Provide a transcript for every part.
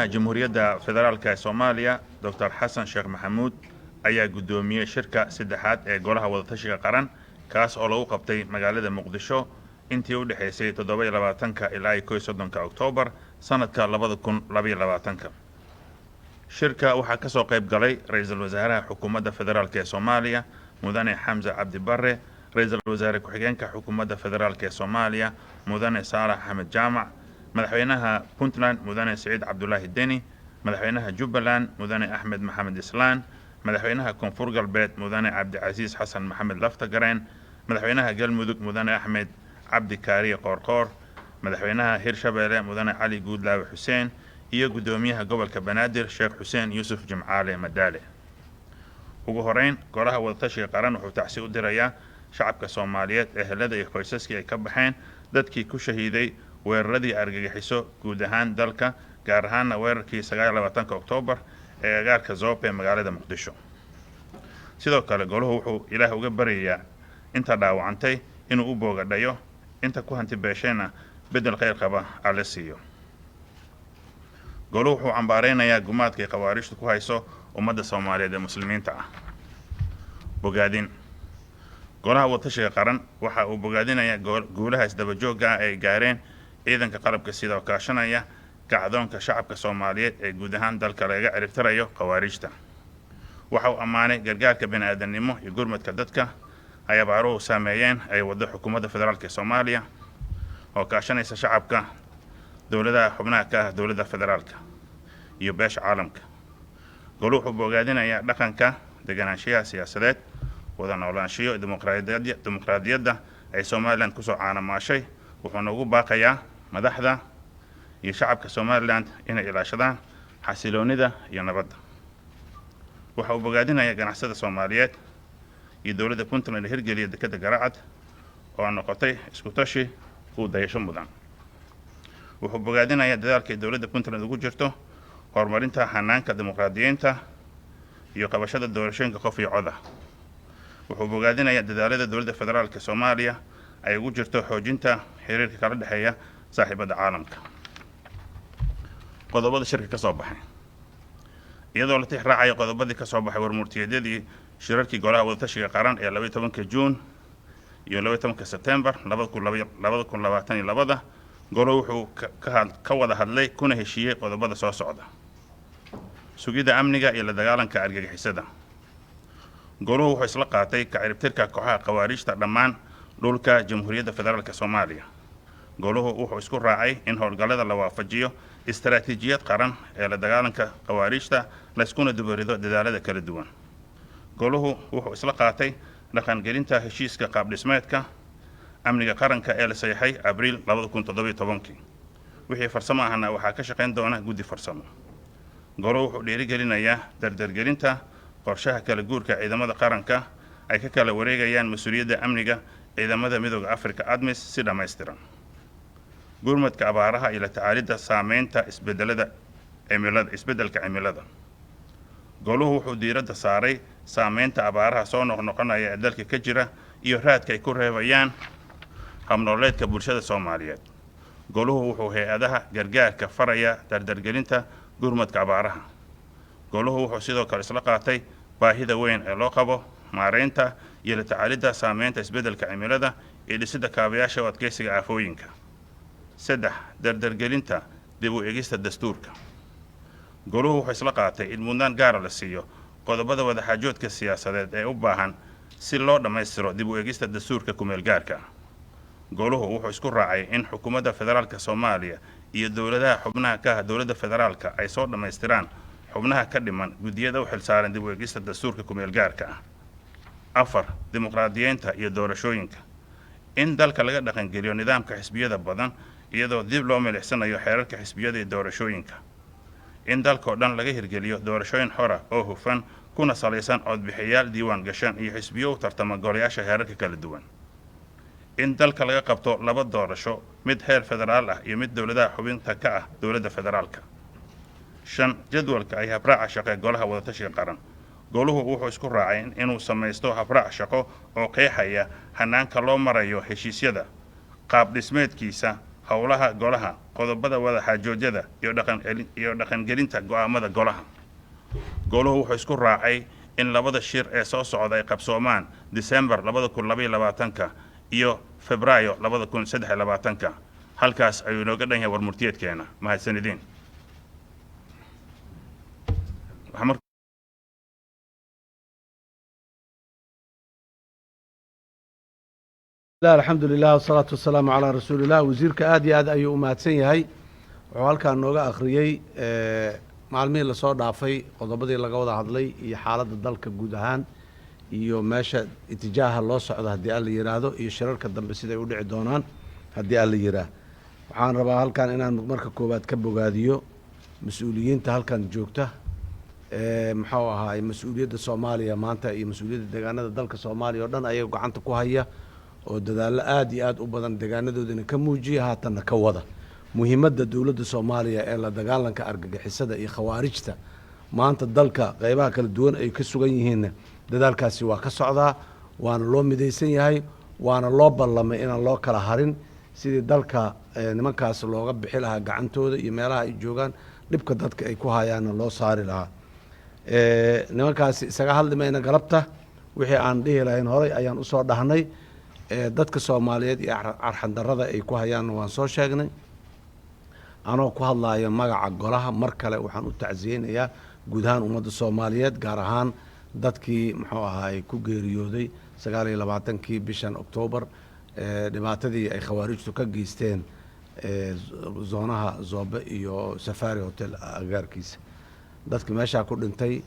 Jamhuuriyadda Federaalka ee Soomaaliya Dr. Xasan Sheekh Maxamuud ayaa gudoomiyay shirka saddexaad ee Golaha Wadatashiga Qaran kaas oo lagu qabtay magaalada Muqdisho intii u dhaxaysay 27 ilaa 31 Oktoobar sanadka 2022. Shirka waxaa ka soo qayb galay Ra'iisul Wasaaraha Xukuumadda Federaalka ee Soomaaliya Mudane Xamza Cabdi Barre, Ra'iisul Wasaare Ku-xigeenka Xukuumadda Federaalka ee Soomaaliya Mudane Saalax Axmed Jaamac, madaxweynaha Puntland Mudane Siciid Cabdullaahi Deni, madaxweynaha Jubbaland Mudane Axmed Maxamed Islaan, madaxweynaha Koonfur Galbeed Mudane Cabdicasiis Xasan Maxamed Laftagareen, madaxweynaha Galmudug Mudane Axmed Cabdi Kaariye Qoorqoor, madaxweynaha Hirshabeelle Mudane Cali Guudlaawe Xuseen iyo gudoomiyaha gobolka Banaadir Sheekh Xuseen Yuusuf Jimcaale Madaale. Ugu horeyn, Golaha Wadatashiga Qaran wuxuu tacsi u dirayaa shacabka Soomaaliyeed ehelada iyo qoysaskii ay ka baxeen dadkii ku shahiiday weeraradii argagixiso guud ahaan dalka, gaar ahaanna weerarkii 29 Oktoobar ee agagaarka Zobe ee magaalada Muqdisho. Sidoo kale, Goluhu wuxuu Ilaah uga baryayaa inta dhaawacantay inuu u boogadhayo, inta ku hanti beeshayna bedel khayr qaba Alle siiyo. Goluhu wuxuu cambaareynayaa gumaadka ay khawaarijtu ku hayso ummadda Soomaaliyeed ee muslimiinta ah. Bogaadin. Golaha Wadatashiga Qaran waxa uu bogaadinayaa guulaha isdaba joogga ah ay gaareen ciidanka qalabka sida oo kaashanaya kacdoonka shacabka Soomaaliyeed ee guud ahaan dalka laga ciribtirayo khawaarijta. Waxa uu ammaanay gargaarka bini'aadanimo iyo gurmadka dadka ay abaaruhu saameeyeen ay waddo xukuumadda federaalka ee Soomaaliya oo kaashanaysa shacabka, dowladaha xubnaha ka ah dowladda federaalka iyo beesha caalamka. Goluhu wuxuu bogaadinayaa dhaqanka deganaanshiyaha siyaasadeed, wada noolaanshiyo dimuqraadiyadda ay Somaliland ku soo caanamaashay, wuxuuna ugu baaqayaa madaxda iyo shacabka Somaliland inay ilaashadaan xasiloonida iyo nabadda. Waxa uu bogaadinayaa ganacsada Soomaaliyeed iyo dowladda Puntland ee hirgeliya dekedda Garaacad oo noqotay isku tashi u dayasho mudan. Wuxuu bogaadinayaa dadaalka ay dowladda Puntland ugu jirto horumarinta hanaanka dimuqraadiyiinta iyo qabashada doorashooyinka qof iyo cod ah. Wuxuu bogaadinayaa dadaalada dowladda federaalka Soomaaliya ay ugu jirto xoojinta xiriirka kala dhexeeya saaxiibada caalamka. Qodobada shirka ka soo baxay. Iyadoo la tixraacayo qodobadii ka soo baxay warmurtiyeedyadii shirarkii Golaha Wadatashiga Qaran ee 12 Juun iyo 12 Sebtembar 2022, Goluhu wuxuu ka wada hadlay kuna heshiiyey qodobada soo socda. Sugidda amniga iyo la dagaalanka argagixisada. Goluhu wuxuu isla qaatay ka ciribtirka kooxaha khawaarijta dhammaan dhulka Jamhuuriyadda Federaalka Soomaaliya. Goluhu wuxuu isku raacay in howlgallada la waafajiyo istaraatiijiyad qaran ee la dagaalanka khawaarijta la iskuna dubarido dadaalada kala duwan. Goluhu wuxuu isla qaatay dhaqangelinta heshiiska qaab dhismeedka amniga qaranka ee la saxiixay Abriil 2017. Wixii farsamo ahna waxaa ka shaqayn doona guddi farsamo. Goluhu wuxuu dhiirigelinayaa dardargelinta qorshaha kala guurka ciidamada qaranka ay ka kala wareegayaan mas'uuliyadda amniga ciidamada Midowga Afrika ADMIS si dhammaystiran. Gurmadka abaaraha iyo la tacaalidda saameynta isbeddelka cimilada. Goluhu wuxuu diiradda saaray saameynta abaaraha soo noqnoqonaya ee dalka ka jira iyo raadka ay ku reebayaan habnololeedka bulshada Soomaaliyeed. Goluhu wuxuu hay'adaha gargaarka faraya dardargelinta gurmadka abaaraha. Goluhu wuxuu sidoo kale isla qaatay baahida weyn ee loo qabo maareynta iyo la tacaalidda saameynta isbeddelka cimilada iyo dhisidda kaabayaasha u adkeysiga aafooyinka. 3. Dardargelinta dib u eegista dastuurka. Goluhu wuxuu isla qaatay in mudnaan gaar la siiyo qodobada wadaxaajoodka siyaasadeed ee u baahan si loo dhammaystiro dib u eegista dastuurka kumeel gaarka. Goluhu wuxuu isku raacay in xukuumadda federaalka Soomaaliya iyo dowladaha xubnaha ka ah dowladda federaalka ay soo dhammaystiraan xubnaha ka dhiman guddiyada u xilsaaran dib u eegista dastuurka kumeel gaarka ah. 4. Dimuqraadiyiinta iyo doorashooyinka. In dalka laga dhaqangeliyo nidaamka xisbiyada badan iyadoo dib loo milicsanayo xeerarka xisbiyada iyo doorashooyinka. In dalka oo dhan laga hirgeliyo doorashooyin xora oo hufan kuna salaysan codbixiyayaal diiwaan gashan iyo xisbiyo u tartama golayaasha heerarka kala duwan. In dalka laga qabto 2 doorasho, mid heer federaal ah iyo mid dowladaha xubinta ka ah dowladda federaalka. 5. Jadwalka ay habraaca shaqo ee Golaha Wadatashiga Qaran. Goluhu wuxuu isku raacay inuu samaysto habraac shaqo oo qeexaya hanaanka loo marayo heshiisyada, qaab dhismeedkiisa, howlaha golaha qodobada wada xaajoojyada iyo dhaqangelinta go'aamada golaha goluhu wuxuu isku raacay in labada shir ee soo socda ay qabsoomaan December 2022 iyo Febraayo 2023 halkaas ayuu inooga dhan yahay warmurtiyeedkeena mahadsanidin الحمد لله والصلاة والسلام على رسول الله وزيرك آد أي أمهاتسن يهي وهالكان نوغا أخريي معلمين لسoo dhaafay qodobadii laga wada hadlay iyo xaaladda dalka guud ahaan iyo meesha itijaaha loo socdo haddii aan la yiraahdo iyo shirarka dambe siday u dhici doonaan haddii aan la yiraahdo waxaan rabaa halkan inaan marka koowaad ka bogaadiyo mas'uuliyiinta halkan joogta muxuu ahaay mas'uuliyadda Soomaaliya maanta iyo mas'uuliyadda deegaanada dalka Soomaaliya oo dhan ayay gacanta ku haya oo dadaal aad iyo aad u badan deegaanadoodana ka muujiya haatan ka wada muhiimadda dawladda Soomaaliya ee la dagaalanka argagixisada iyo khawaarijta maanta dalka qaybaha kala duwan ay ka sugan yihiin dadaalkaasi waa ka socdaa waana loo midaysan yahay waana loo ballamay inaan loo kala harin sidii dalka nimankaas looga bixi lahaa gacantooda iyo meelaha ay joogaan dhibka dadka ay ku hayaana loo saari lahaa nimankaas isaga hadlimayna galabta wixii aan dhihi lahayn horay ayaan u soo dhahnay dadka Soomaaliyeed iyo arxan darrada ay ku hayaan waan soo sheegnay anoo ku hadlayo magaca golaha mar kale waxaan u tacsiyeynayaa guud ahaan ummadda Soomaaliyeed gaar ahaan dadkii muxuu ahaay ku geeriyooday 29kii bishan Oktoobar dhibaatadii ay khawaarijtu ka geysteen zoonaha Zoobe iyo Safari Hotel agaarkiisa dadka meesha ku dhintay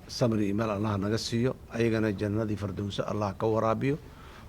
samri email Allah naga siiyo ayagana jannadii firdawsi Allah ka waraabiyo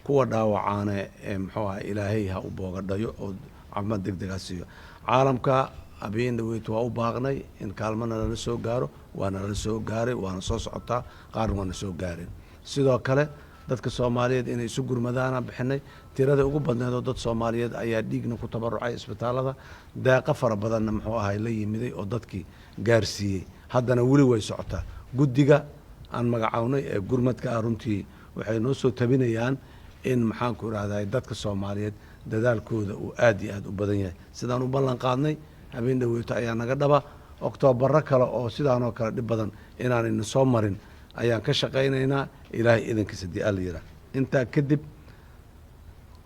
kuwa dhaawacaana muxuu ahaay Ilaahay ha u boogadhayo oo caafimaad degdeg ah siiyo caalamka abeen dhaweyd waa u baaqnay in kaalmana la soo gaaro waana la soo gaaray waana soo socotaa qaar waana soo gaareen sidoo kale dadka Soomaaliyeed inay isu gurmadaan bixinay tirada ugu badneed oo dad Soomaaliyeed ayaa dhiigna ku tabarucay isbitaalada deeqa fara badanna muxuu ahaay la yimiday oo dadkii gaarsiiyay haddana wali way socotaa guddiga aan magacawnay ee gurmadka runtii waxay noo soo tabinayaan in maxaan ku raadayay dadka Soomaaliyeed dadaalkooda uu aad iyo aad u badan yahay sidaan u ballan qaadnay habeen dhaweeyta ayaa naga dhaba Oktoobar kale oo sidaan oo kale dib badan inaan soo marin ayaan ka shaqeynaynaa Ilaahay idinkiisa dii alla yiraahdo inta kadib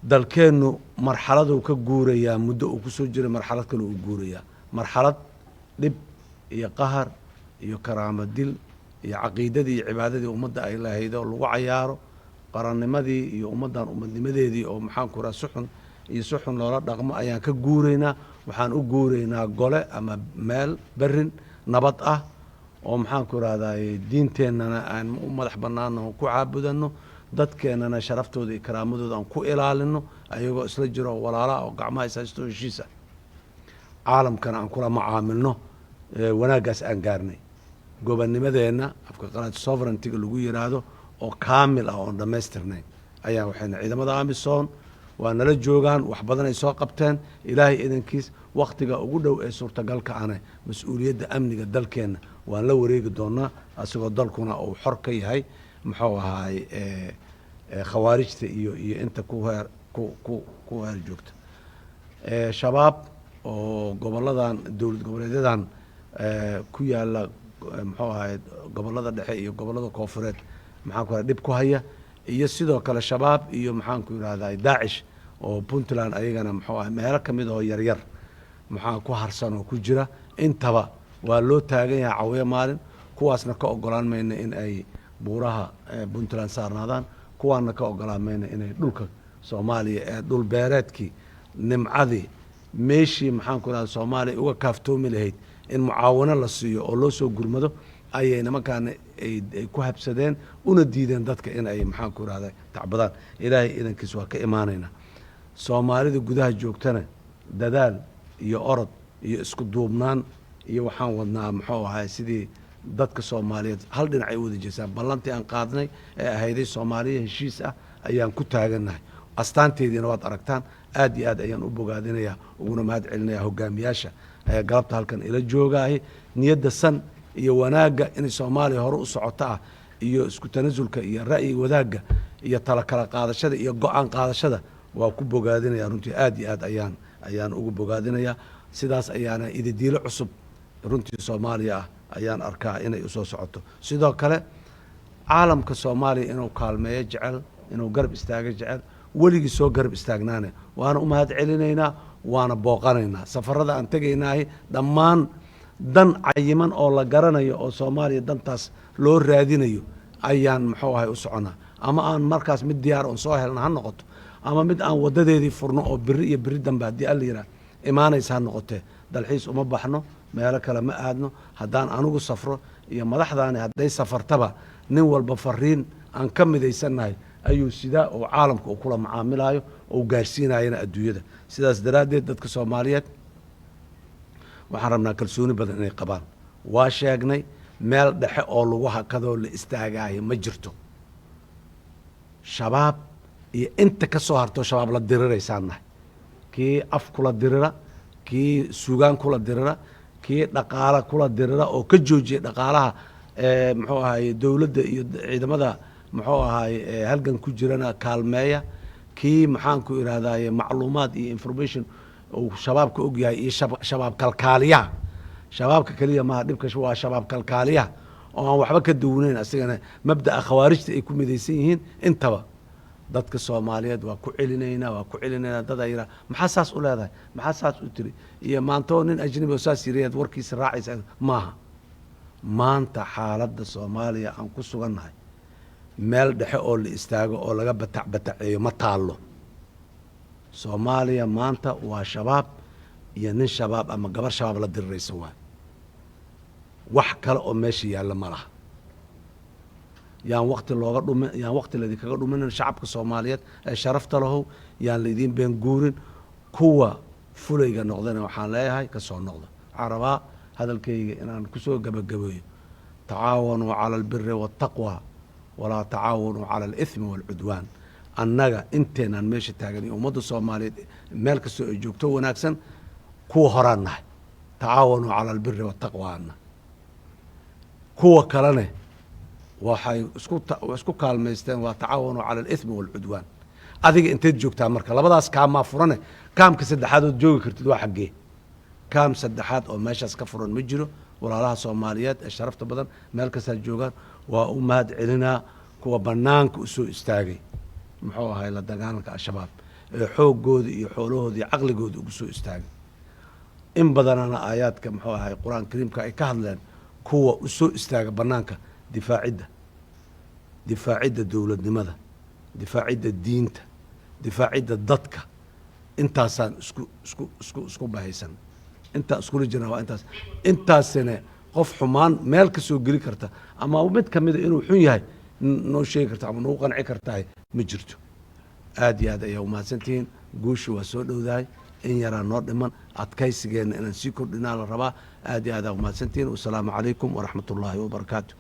dalkeenu marxalad uu ka guuraya muddo uu ku soo jiray marxalad kale uu guuraya marxalad dib iyo qahar iyo karaamo dil iyo caqiidadii iyo cibaadadii ummadda ay lahayd oo lagu cayaaro qarannimadii iyo ummaddan ummadnimadeedii oo maxaan ku raasuxun iyo suxun loola dhaqmo ayaan ka guureynaa waxaan u guureynaa gole ama meel barin nabad ah oo maxaan ku raadayay diinteennana aan u madax bannaano ku caabudano dadkeennana sharaftooda iyo karaamadooda aan ku ilaalino ayagoo isla jiro walaalaha oo gacmaha isaysto heshiisa caalamkana aan kula macaamilno wanaaggaas aan gaarnay gobonnimadeenna afka qalaad sovereignty lagu yiraahdo oo kaamil ah oo dhameystirnay ayaa waxayna ciidamada AMISOM waa nala joogaan wax badan ay soo qabteen Ilaahay idankiis waqtiga ugu dhow ee suurtagalka ah mas'uuliyadda amniga dalkeena waan la wareegi doonaa asagoo dalkuna uu xor ka yahay muxuu ahaay khawaarijta iyo inta ku heer joogta shabaab oo goboladan dawlad goboleedyadan ku yaala muxuu ahaay gobolada dhexe iyo gobolada koonfureed maxaan ku dhib ku haya iyo sidoo kale shabaab iyo maxaan ku yiraahdaa Daesh oo Puntland ayagana muxuu ahaay meelo kamid oo yar yar maxaan ku harsan oo ku jira intaba waa loo taagan yahay caawiye maalin kuwaasna ka ogolaan mayna in ay buuraha Puntland saarnaadaan kuwaana ka ogolaan mayna inay dhulka Soomaaliya ee dhul beereedkii nimcadii meeshii maxaan ku yiraahdaa Soomaaliya uga kaaftoomi lahayd in mucaawano la siiyo oo loo soo gurmado ayay nimankaan ay ku habsadeen una diideen dadka in ay maxaan ku yiraahdaa tacbadaan Ilaahay idankiis waa ka imaanayna Soomaalida gudaha joogtana dadaal iyo orod iyo isku duubnaan iyo waxaan wadnaa muxuu ahaay sidii dadka Soomaaliyeed hal dhinac ay wada jeesaan ballantii aan qaadnay ee ahayday Soomaaliya heshiis ah ayaan ku taaganahay astaanteediina waad aragtaan aad iyo aad ayaan u bogaadinayaa uguna mahad celinayaa hogaamiyaasha galabta halkan ila joogaahay niyadda san iyo wanaaga in Soomaaliya hore u socota iyo isku tanaasulka iyo ra'yi wadaaga iyo tala kala qaadashada iyo go'aan qaadashada waa ku bogaadinayaa runtii aad iyo aad ayaan ayaan ugu bogaadinayaa sidaas ayaana ididiilo cusub runtii soomaaliya ah ayaan arkaa inay usoo socoto sidoo kale caalamka soomaaliya inuu kaalmeeyo jecel inuu garab istaago jecel weligii soo garab istaagnaane waana u mahad celinaynaa waana booqanaynaa safarada aan tegaynaahi dhammaan dan cayiman oo la garanayo oo soomaaliya dantaas loo raadinayo ayaan muxuu ahay u soconaa ama aan markaas mid diyaar oon soo helna ha noqoto ama mid aan wadadeedii furno oo biri iyo biri dambe haddii alla yidhaah imaanaysa ha noqotee dalxiis uma baxno meelo kale ma aadno haddaan anigu safro iyo madaxdaani hadday safartaba nin walba fariin aan ka midaysannahay ayuu sidaa oo caalamka uu kula macaamilaayo oo gaarsiinayana adduunyada sidaas daraaddeed dadka soomaaliyeed waxaan rabnaa kalsooni badan inay qabaan waa sheegnay meel dhexe oo lagu hakadoo la istaagaayo ma jirto shabaab iyo inta ka soo hartoo shabaab la diriraysaan nahay kii af kula dirira kii sugaan kula dirira kii dhaqaala kula dirira oo ka joojiya dhaqaalaha muxuu ahaye dowladda iyo ciidamada muxuu ahaye halgan ku jirana kaalmeeya kii maxaanku ihahdaye macluumaad iyo information uu shabaabka ogyahay iyo shabaab kalkaaliyaha shabaabka keliya maha dhibka waa shabaab kalkaaliyaha oo aan waxba ka duwanayn asigana mabda'a khawaarijta ay ku midaysan yihiin intaba dadka soomaaliyeed waa ku celinaynaa dad ay yidhaha maxaa saas u leedahay maxaa saas u tiri iyo maantoo nin ajnabi oo saas yiriyaad warkiisa raacaysa maaha maanta xaaladda soomaaliya aan ku sugannahay meel dhexe oo la istaago oo laga bataceeyo ma taallo soomaaliya maanta waa shabaab iyo nin shabaab ama gabar shabaab la diriraysa waay wax kale oo meesha yaalla ma laha yaan waqti laydinkaga dhuminin shacabka soomaaliyeed ee sharafta lahow yaan laydiin been guurin kuwa fulayga noqdana waxaan leeyahay ka soo noqda waxaan rabaa hadalkayga inaan kusoo gabagabeeyo tacaawanuu cala albiri waataqwa walaa tacaawanuu cala alithmi waalcudwaan annaga inteenaan meesha taagan iyo ummadda soomaaliyeed meel kastoo ay joogto wanaagsan kuwa horaan nahay tacaawanuu cala albiri waataqwa anna kuwa kalene waxay isku kaalmaysteen waa tacaawanuu cala alithmi waalcudwaan adiga inteed joogtaa marka labadaas kaamaa furane kaamka saddexaad ood joogi kartid waa xaggee kaam saddexaad oo meeshaas ka furan ma jiro walaalaha soomaaliyeed ee sharafta badan meel kastaa joogaan waa u mahad celinaa kuwa banaanka usoo istaagay muxuu ahay la dagaalanka al-shabaab ee xoogooda iyo xoolahooda iyo caqligooda ugu soo istaagay in badanana aayaadka muxuu ahay qur-aan kariimka ay ka hadleen kuwa usoo istaaga banaanka difaacidda dowladnimada difaacidda diinta difaacidda dadka intaasaan isku bahaysan intaa iskula jirnaa waa intaasina qof xumaan meel ka soo geli karta ama mid kamida inuu xun yahay noo sheegi karta ama nagu qanci kartahay ma jirto aad iyo aad ayaa umahadsantihiin guusha waa soo dhowdahay in yaraa noo dhiman adkaysigeenna inaan sii kordhinaa la rabaa aad iyo aad aa umahadsantihiin wasalaamu calaykum waraxmat ullaahi wabarakaatu